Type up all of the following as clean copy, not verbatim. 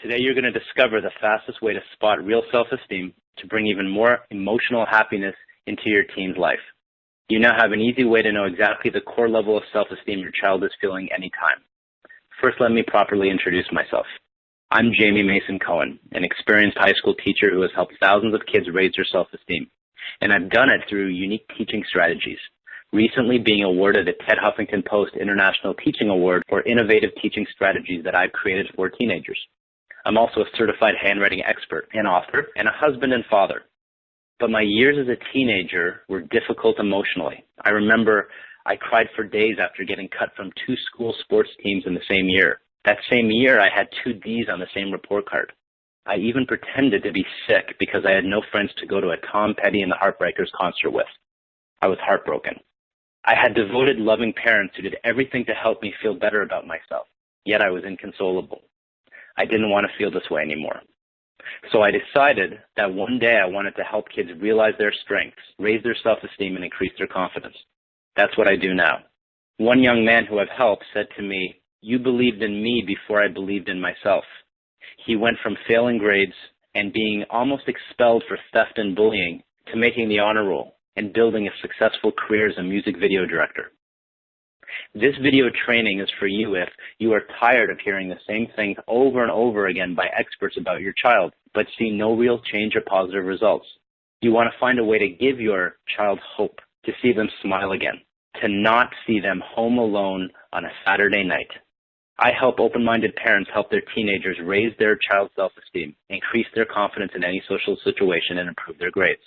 Today you're going to discover the fastest way to spot real self-esteem to bring even more emotional happiness into your teen's life. You now have an easy way to know exactly the core level of self-esteem your child is feeling anytime. First, let me properly introduce myself. I'm Mason Cohen, an experienced high school teacher who has helped thousands of kids raise their self-esteem. And I've done it through unique teaching strategies, recently being awarded a Ted Huffington Post International Teaching Award for innovative teaching strategies that I've created for teenagers. I'm also a certified handwriting expert, an author, and a husband and father. But my years as a teenager were difficult emotionally. I remember I cried for days after getting cut from 2 school sports teams in the same year. That same year, I had 2 D's on the same report card. I even pretended to be sick because I had no friends to go to a Tom Petty and the Heartbreakers concert with. I was heartbroken. I had devoted, loving parents who did everything to help me feel better about myself, yet I was inconsolable. I didn't want to feel this way anymore. So I decided that one day I wanted to help kids realize their strengths, raise their self-esteem, and increase their confidence. That's what I do now. One young man who I've helped said to me, "You believed in me before I believed in myself." He went from failing grades and being almost expelled for theft and bullying to making the honor roll and building a successful career as a music video director. This video training is for you if you are tired of hearing the same things over and over again by experts about your child, but see no real change or positive results. You want to find a way to give your child hope, to see them smile again, to not see them home alone on a Saturday night. I help open-minded parents help their teenagers raise their child's self-esteem, increase their confidence in any social situation, and improve their grades.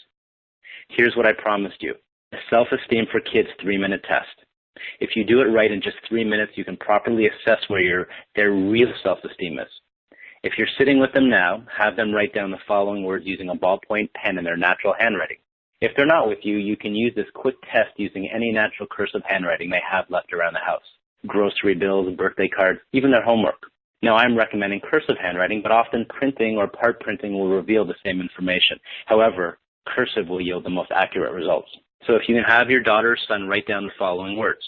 Here's what I promised you, a Self-Esteem for Kids 3-minute test. If you do it right in just 3 minutes, you can properly assess where their real self-esteem is. If you're sitting with them now, have them write down the following words using a ballpoint pen in their natural handwriting. If they're not with you, you can use this quick test using any natural cursive handwriting they have left around the house. Grocery bills, birthday cards, even their homework. Now, I'm recommending cursive handwriting, but often printing or part printing will reveal the same information. However, cursive will yield the most accurate results. So if you can have your daughter or son write down the following words.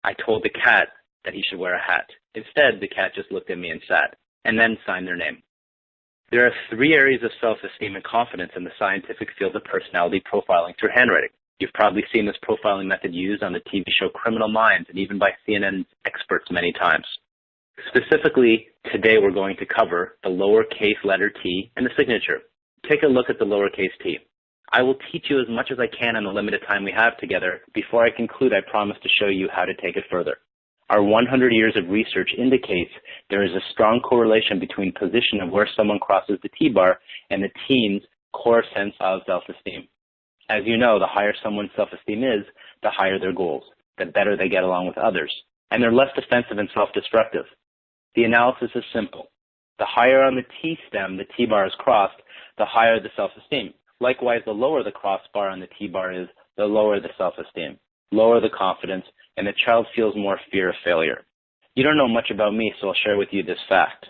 I told the cat that he should wear a hat. Instead, the cat just looked at me and sat, and then signed their name. There are 3 areas of self-esteem and confidence in the scientific field of personality profiling through handwriting. You've probably seen this profiling method used on the TV show Criminal Minds and even by CNN's experts many times. Specifically, today we're going to cover the lowercase letter T and the signature. Take a look at the lowercase t. I will teach you as much as I can in the limited time we have together. Before I conclude, I promise to show you how to take it further. Our 100 years of research indicates there is a strong correlation between position of where someone crosses the T-bar and the teen's core sense of self-esteem. As you know, the higher someone's self-esteem is, the higher their goals, the better they get along with others, and they're less defensive and self-destructive. The analysis is simple. The higher on the T stem the T-bar is crossed, the higher the self-esteem. Likewise, the lower the crossbar on the T-bar is, the lower the self-esteem, lower the confidence, and the child feels more fear of failure. You don't know much about me, so I'll share with you this fact.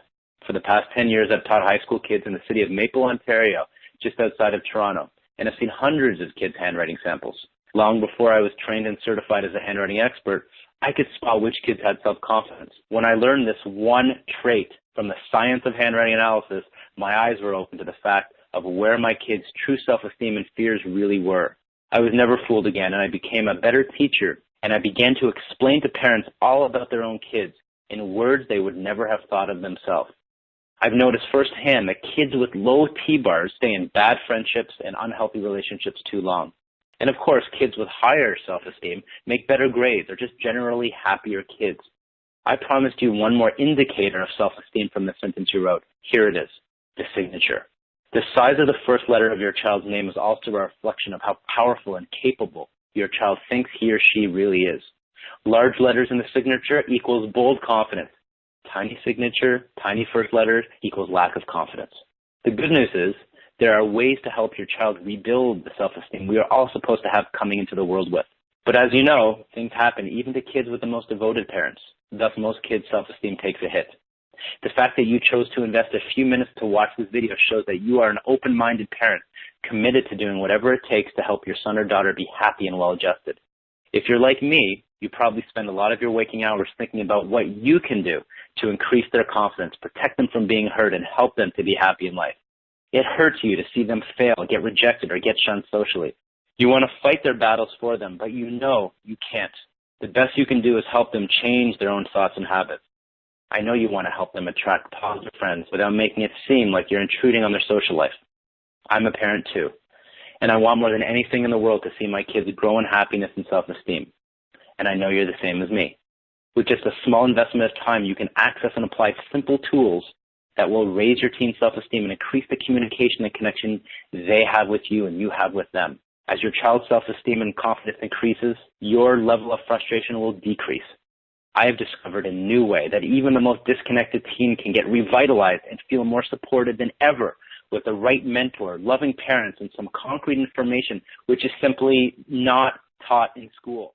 For the past 10 years, I've taught high school kids in the city of Maple, Ontario, just outside of Toronto, and I've seen hundreds of kids' handwriting samples. Long before I was trained and certified as a handwriting expert, I could spot which kids had self-confidence. When I learned this one trait from the science of handwriting analysis, my eyes were open to the fact of where my kids' true self-esteem and fears really were. I was never fooled again, and I became a better teacher, and I began to explain to parents all about their own kids in words they would never have thought of themselves. I've noticed firsthand that kids with low T-bars stay in bad friendships and unhealthy relationships too long. And of course, kids with higher self-esteem make better grades or just generally happier kids. I promised you one more indicator of self-esteem from the sentence you wrote. Here it is, the signature. The size of the first letter of your child's name is also a reflection of how powerful and capable your child thinks he or she really is. Large letters in the signature equals bold confidence. Tiny signature, tiny first letters equals lack of confidence. The good news is there are ways to help your child rebuild the self-esteem we are all supposed to have coming into the world with. But as you know, things happen even to kids with the most devoted parents. Thus, most kids' self-esteem takes a hit. The fact that you chose to invest a few minutes to watch this video shows that you are an open-minded parent committed to doing whatever it takes to help your son or daughter be happy and well-adjusted. If you're like me, You probably spend a lot of your waking hours thinking about what you can do to increase their confidence, protect them from being hurt, and help them to be happy in life. It hurts you to see them fail, get rejected, or get shunned socially. You want to fight their battles for them, but you know you can't. The best you can do is help them change their own thoughts and habits. I know you want to help them attract positive friends without making it seem like you're intruding on their social life. I'm a parent too, and I want more than anything in the world to see my kids grow in happiness and self-esteem. And I know you're the same as me. With just a small investment of time, you can access and apply simple tools that will raise your teen's self-esteem and increase the communication and connection they have with you and you have with them. As your child's self-esteem and confidence increases, your level of frustration will decrease. I have discovered a new way that even the most disconnected teen can get revitalized and feel more supported than ever with the right mentor, loving parents, and some concrete information which is simply not taught in school.